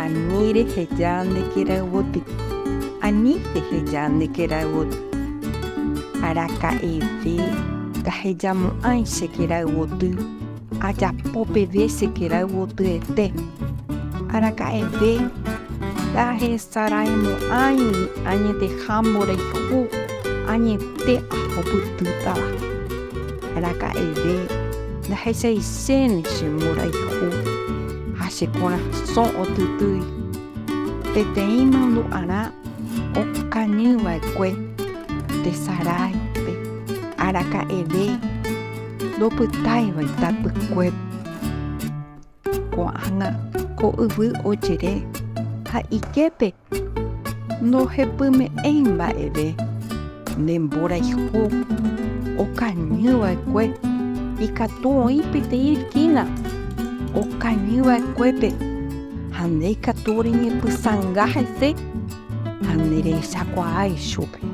Ani reheja de kerayvoty. Ani reheja de kerayvoty. Arakaeve gahejamo'ãi che kerayvoty. Ajapópe che kerayvoty este. Araka'eve ndahesaraimo'ãi añeteha mborayhu añete ahopytýtava. Araka'eve ndahechaiséne che mborayhu ha che corazón otytýi. Peteĩ mandu'arã okañyva'ekue tesaráipe. Araka'eve ndopytáiva itapykuépe. Ko'ág̃a ko yvy ojere ha iképe ndohepyme'ẽi mba'eve ndemborayhu okañyva'ekue ikatu oĩ peteĩ esquina okañyva'ekuépe ha nde ikatu reñepysãnga hese ha nderechakuaái chupe.